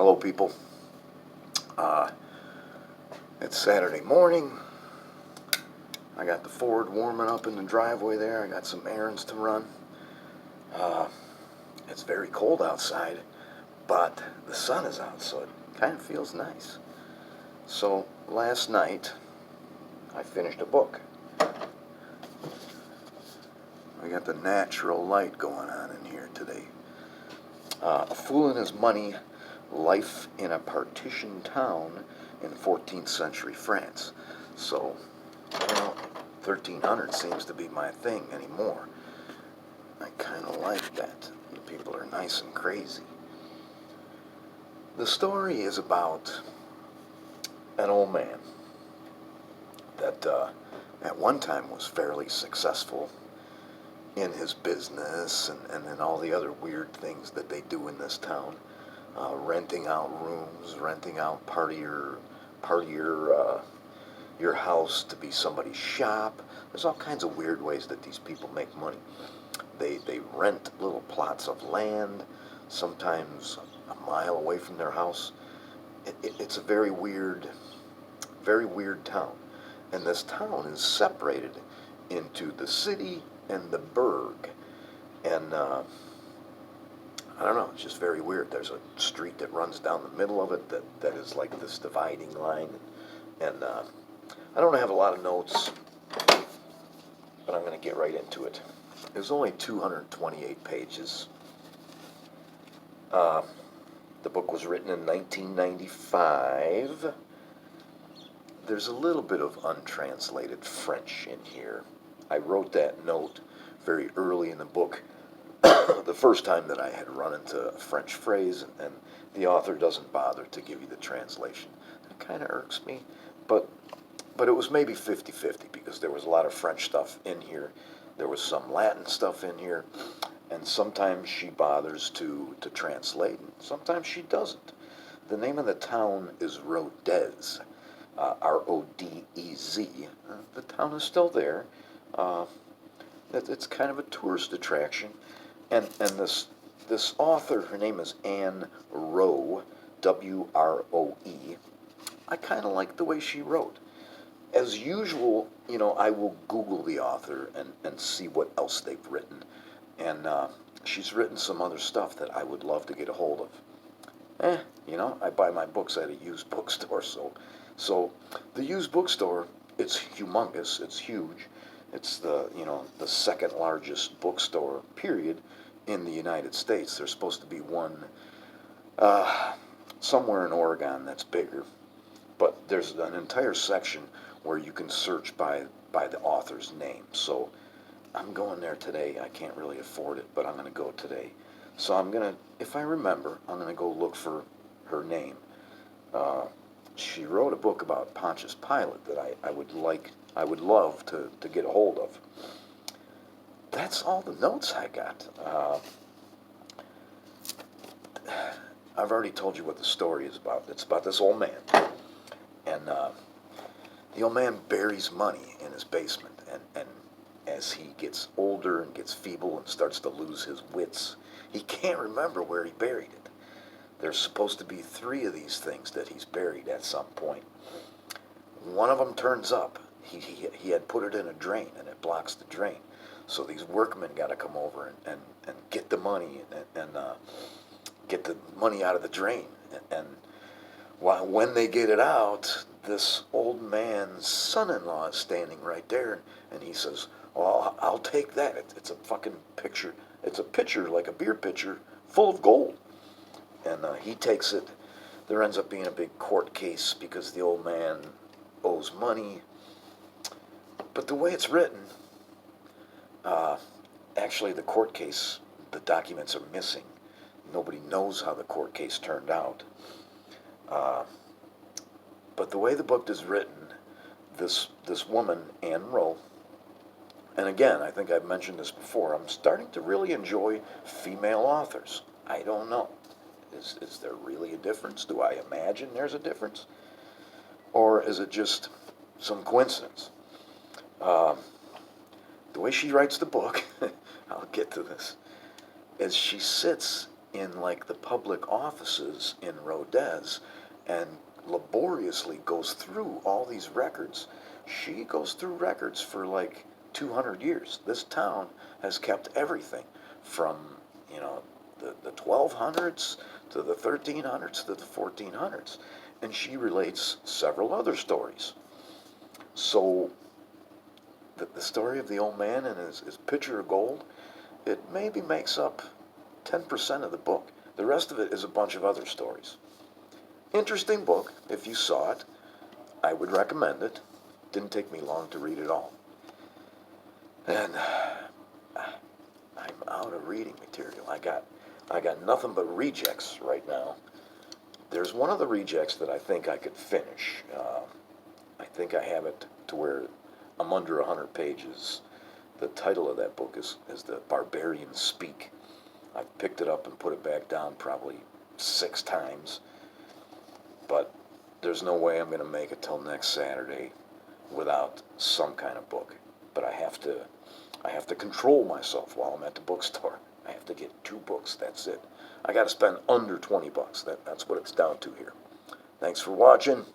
Hello, people. Uh, it's Saturday morning. I got the Ford warming up in the driveway there. I got some errands to run. Uh, it's very cold outside, but the sun is out, so it kind of feels nice. So last night, I finished a book. I got the natural light going on in here today. A Fool and His Money, Life in a Partitioned Town in 14th Century France. So, 1300 seems to be my thing anymore. I kind of like that. The people are nice and crazy. The story is about an old man that at one time was fairly successful in his business and in all the other weird things that they do in this town. Renting out rooms, renting out part of your house to be somebody's shop. There's all kinds of weird ways that these people make money. They rent little plots of land, sometimes a mile away from their house. It's a very weird town. And this town is separated into the city and the burg. And I don't know, it's just very weird. There's a street that runs down the middle of it that is like this dividing line. And I don't have a lot of notes, but I'm going to get right into it. There's only 228 pages. The book was written in 1995. There's a little bit of untranslated French in here. I wrote that note very early in the book, the first time that I had run into a French phrase, and the author doesn't bother to give you the translation. It kind of irks me, but it was maybe 50-50 because there was a lot of French stuff in here. There was some Latin stuff in here, and sometimes she bothers to translate, and sometimes she doesn't. The name of the town is Rodez, R-O-D-E-Z. The town is still there. It's kind of a tourist attraction, and this author, her name is Anne Rowe, W-R-O-E. I kind of like the way she wrote. As usual, I will Google the author and see what else they've written. And she's written some other stuff that I would love to get a hold of. I buy my books at a used bookstore. So the used bookstore, it's humongous. It's huge. It's the second largest bookstore, period, in the United States. There's supposed to be one somewhere in Oregon that's bigger. But there's an entire section where you can search by the author's name. So I'm going there today. I can't really afford it, but I'm going to go today. So I'm going to, if I remember, I'm going to go look for her name. She wrote a book about Pontius Pilate that I would love to get a hold of. That's all the notes I got. I've already told you what the story is about. It's about this old man. And the old man buries money in his basement, and as he gets older and gets feeble and starts to lose his wits, he can't remember where he buried it. There's supposed to be 3 of these things that he's buried at some point. One of them turns up. He had put it in a drain, and it blocks the drain. So these workmen got to come over and get the money and get the money out of the drain. And when they get it out, this old man's son-in-law is standing right there, and he says, "Well, I'll take that. It's a fucking picture. It's a pitcher, like a beer pitcher, full of gold." And he takes it. There ends up being a big court case because the old man owes money. But the way it's written, actually the court case, the documents are missing. Nobody knows how the court case turned out. But the way the book is written, this woman, Anne Rowe, and again, I think I've mentioned this before, I'm starting to really enjoy female authors. I don't know. Is there really a difference? Do I imagine there's a difference? Or is it just some coincidence? The way she writes the book, I'll get to this, is she sits in like the public offices in Rodez and laboriously goes through all these records. She goes through records for like 200 years. This town has kept everything from, you know, the 1200s to the 1300s to the 1400s. And she relates several other stories. So the story of the old man and his pitcher of gold, it maybe makes up 10% of the book. The rest of it is a bunch of other stories. Interesting book. If you saw it, I would recommend it. Didn't take me long to read it all. And I'm out of reading material. I got nothing but rejects right now. There's one of the rejects that I think I could finish. I think I have it to where I'm under 100 pages. The title of that book is The Barbarians Speak. I've picked it up and put it back down probably 6 times. But there's no way I'm going to make it till next Saturday without some kind of book. But I have to control myself while I'm at the bookstore. I have to get 2 books. That's it. I got to spend under $20. That's what it's down to here. Thanks for watching.